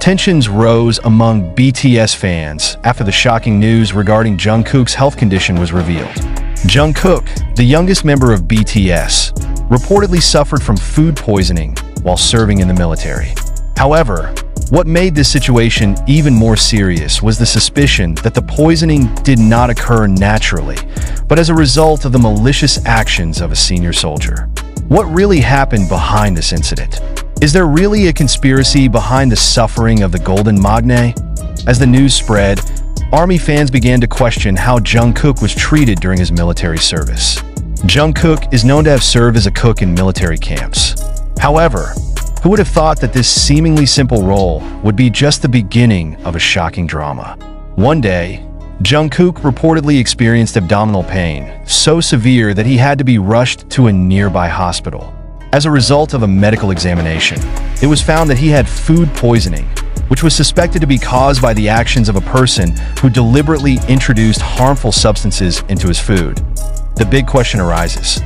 Tensions rose among BTS fans after the shocking news regarding Jungkook's health condition was revealed. Jungkook, the youngest member of BTS, reportedly suffered from food poisoning while serving in the military. However, what made this situation even more serious was the suspicion that the poisoning did not occur naturally, but as a result of the malicious actions of a senior soldier. What really happened behind this incident? Is there really a conspiracy behind the suffering of the Golden Magne? As the news spread, Army fans began to question how Jungkook was treated during his military service. Jungkook is known to have served as a cook in military camps. However, who would have thought that this seemingly simple role would be just the beginning of a shocking drama? One day, Jungkook reportedly experienced abdominal pain so severe that he had to be rushed to a nearby hospital. As a result of a medical examination, it was found that he had food poisoning, which was suspected to be caused by the actions of a person who deliberately introduced harmful substances into his food. The big question arises: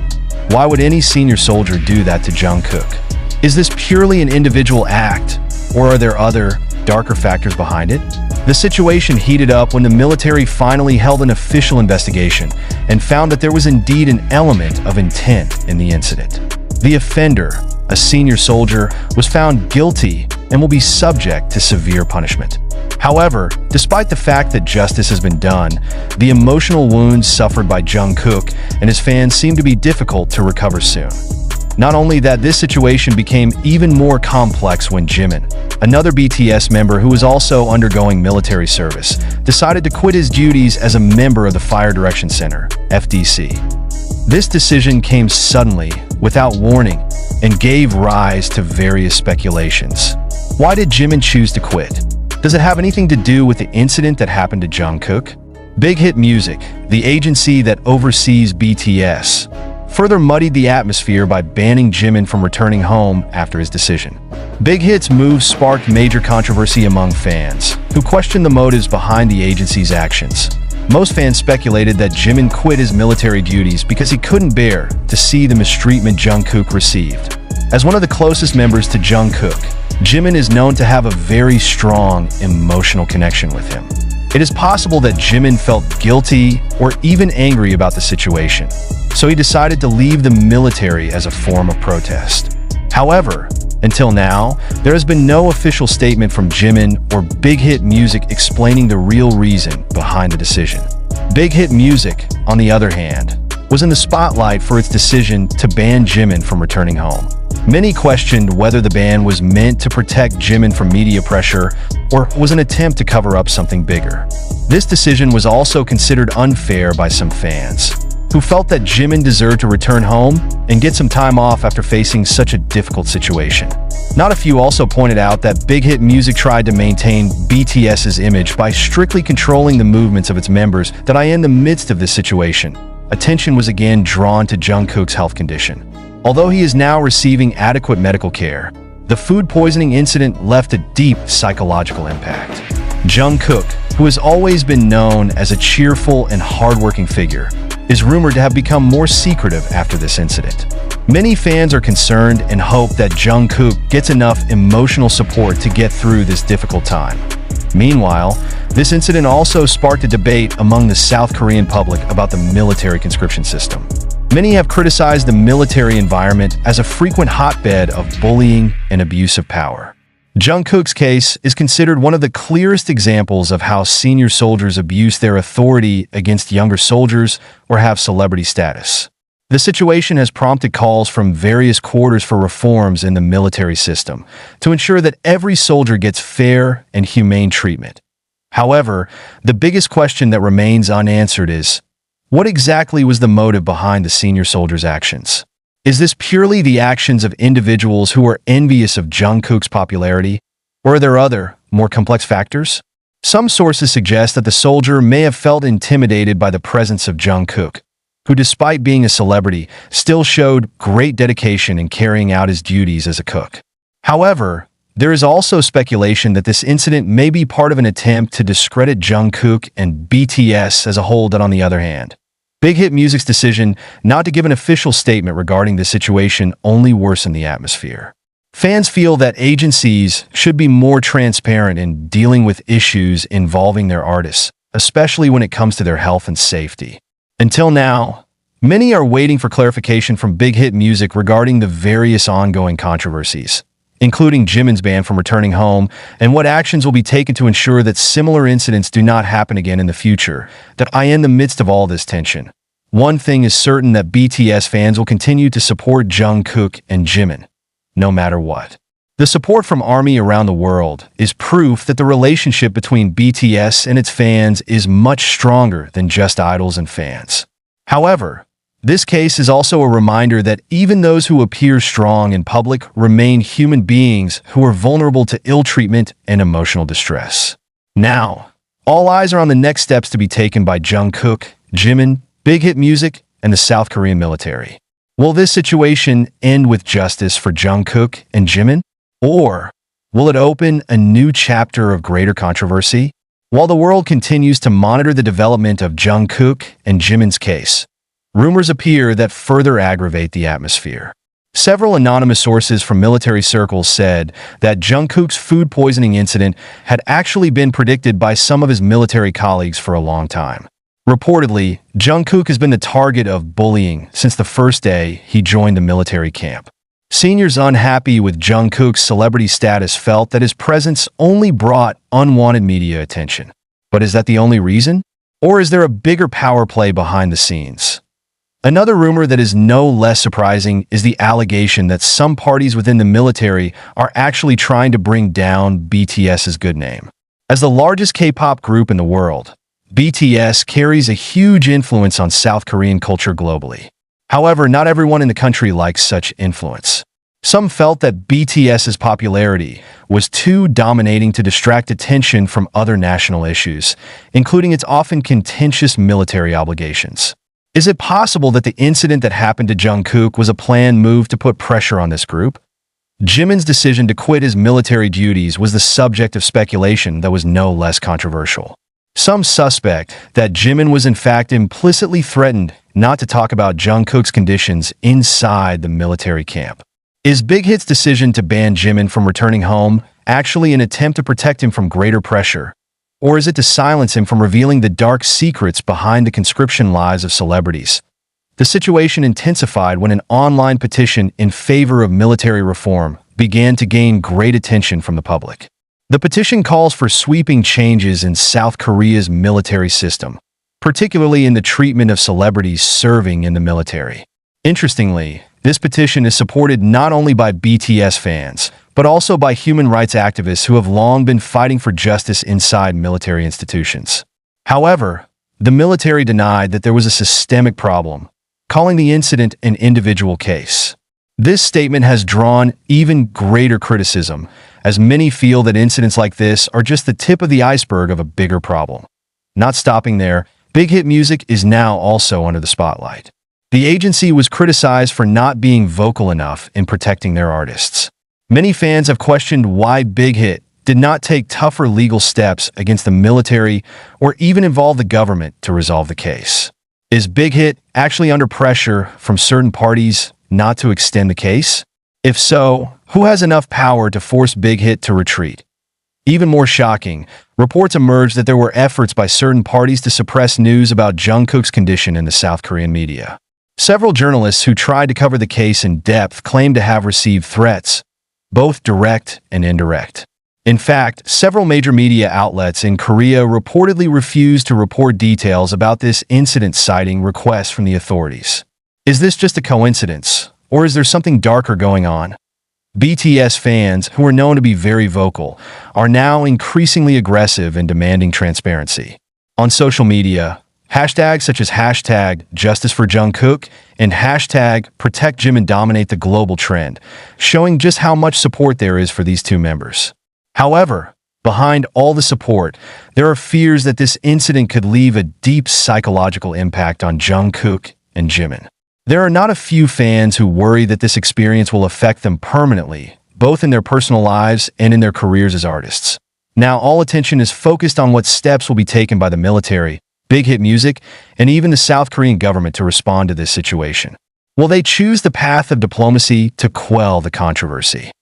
why would any senior soldier do that to Jungkook? Is this purely an individual act, or are there other, darker factors behind it? The situation heated up when the military finally held an official investigation and found that there was indeed an element of intent in the incident. The offender, a senior soldier, was found guilty and will be subject to severe punishment. However, despite the fact that justice has been done, the emotional wounds suffered by Jungkook and his fans seem to be difficult to recover soon. Not only that, this situation became even more complex when Jimin, another BTS member who was also undergoing military service, decided to quit his duties as a member of the Fire Direction Center, FDC. This decision came suddenly, without warning, and gave rise to various speculations. Why did Jimin choose to quit? Does it have anything to do with the incident that happened to Jungkook? Big Hit Music, the agency that oversees BTS, further muddied the atmosphere by banning Jimin from returning home after his decision. Big Hit's move sparked major controversy among fans, who questioned the motives behind the agency's actions. Most fans speculated that Jimin quit his military duties because he couldn't bear to see the mistreatment Jungkook received. As one of the closest members to Jungkook, Jimin is known to have a very strong emotional connection with him. It is possible that Jimin felt guilty or even angry about the situation, so he decided to leave the military as a form of protest. However, until now, there has been no official statement from Jimin or Big Hit Music explaining the real reason behind the decision. Big Hit Music, on the other hand, was in the spotlight for its decision to ban Jimin from returning home. Many questioned whether the ban was meant to protect Jimin from media pressure or was an attempt to cover up something bigger. This decision was also considered unfair by some fans, who felt that Jimin deserved to return home and get some time off after facing such a difficult situation. Not a few also pointed out that Big Hit Music tried to maintain BTS's image by strictly controlling the movements of its members. That in the midst of this situation, attention was again drawn to Jungkook's health condition. Although he is now receiving adequate medical care, the food poisoning incident left a deep psychological impact. Jungkook, who has always been known as a cheerful and hardworking figure, is rumored to have become more secretive after this incident. Many fans are concerned and hope that Jungkook gets enough emotional support to get through this difficult time. Meanwhile, this incident also sparked a debate among the South Korean public about the military conscription system. Many have criticized the military environment as a frequent hotbed of bullying and abuse of power. Jungkook's case is considered one of the clearest examples of how senior soldiers abuse their authority against younger soldiers or have celebrity status. The situation has prompted calls from various quarters for reforms in the military system to ensure that every soldier gets fair and humane treatment. However, the biggest question that remains unanswered is, what exactly was the motive behind the senior soldier's actions? Is this purely the actions of individuals who are envious of Jungkook's popularity, or are there other, more complex factors? Some sources suggest that the soldier may have felt intimidated by the presence of Jungkook, who despite being a celebrity, still showed great dedication in carrying out his duties as a cook. However, there is also speculation that this incident may be part of an attempt to discredit Jungkook and BTS as a whole. That on the other hand, Big Hit Music's decision not to give an official statement regarding this situation only worsened the atmosphere. Fans feel that agencies should be more transparent in dealing with issues involving their artists, especially when it comes to their health and safety. Until now, many are waiting for clarification from Big Hit Music regarding the various ongoing controversies, including Jimin's ban from returning home and what actions will be taken to ensure that similar incidents do not happen again in the future. In the midst of all this tension, one thing is certain, that BTS fans will continue to support Jungkook and Jimin, no matter what. The support from ARMY around the world is proof that the relationship between BTS and its fans is much stronger than just idols and fans. However, this case is also a reminder that even those who appear strong in public remain human beings who are vulnerable to ill treatment and emotional distress. Now, all eyes are on the next steps to be taken by Jungkook, Jimin, Big Hit Music, and the South Korean military. Will this situation end with justice for Jungkook and Jimin? Or will it open a new chapter of greater controversy? While the world continues to monitor the development of Jungkook and Jimin's case, rumors appear that further aggravate the atmosphere. Several anonymous sources from military circles said that Jungkook's food poisoning incident had actually been predicted by some of his military colleagues for a long time. Reportedly, Jungkook has been the target of bullying since the first day he joined the military camp. Seniors unhappy with Jungkook's celebrity status felt that his presence only brought unwanted media attention. But is that the only reason? Or is there a bigger power play behind the scenes? Another rumor that is no less surprising is the allegation that some parties within the military are actually trying to bring down BTS's good name. As the largest K-pop group in the world, BTS carries a huge influence on South Korean culture globally. However, not everyone in the country likes such influence. Some felt that BTS's popularity was too dominating to distract attention from other national issues, including its often contentious military obligations. Is it possible that the incident that happened to Jungkook was a planned move to put pressure on this group? Jimin's decision to quit his military duties was the subject of speculation that was no less controversial. Some suspect that Jimin was in fact implicitly threatened not to talk about Jungkook's conditions inside the military camp. Is Big Hit's decision to ban Jimin from returning home actually an attempt to protect him from greater pressure? Or is it to silence him from revealing the dark secrets behind the conscription lives of celebrities? The situation intensified when an online petition in favor of military reform began to gain great attention from the public. The petition calls for sweeping changes in South Korea's military system, particularly in the treatment of celebrities serving in the military. Interestingly, this petition is supported not only by BTS fans, but also by human rights activists who have long been fighting for justice inside military institutions. However, the military denied that there was a systemic problem, calling the incident an individual case. This statement has drawn even greater criticism, as many feel that incidents like this are just the tip of the iceberg of a bigger problem. Not stopping there, Big Hit Music is now also under the spotlight. The agency was criticized for not being vocal enough in protecting their artists. Many fans have questioned why Big Hit did not take tougher legal steps against the military or even involve the government to resolve the case. Is Big Hit actually under pressure from certain parties not to extend the case? If so, who has enough power to force Big Hit to retreat? Even more shocking, reports emerged that there were efforts by certain parties to suppress news about Jungkook's condition in the South Korean media. Several journalists who tried to cover the case in depth claimed to have received threats, both direct and indirect. In fact, several major media outlets in Korea reportedly refused to report details about this incident, citing requests from the authorities. Is this just a coincidence, or is there something darker going on? BTS fans, who are known to be very vocal, are now increasingly aggressive in demanding transparency. On social media, hashtags such as hashtag Justice for Jungkook and hashtag Protect Jimin dominate the global trend, showing just how much support there is for these two members. However, behind all the support, there are fears that this incident could leave a deep psychological impact on Jungkook and Jimin. There are not a few fans who worry that this experience will affect them permanently, both in their personal lives and in their careers as artists. Now, all attention is focused on what steps will be taken by the military, Big Hit Music, and even the South Korean government to respond to this situation. Will they choose the path of diplomacy to quell the controversy?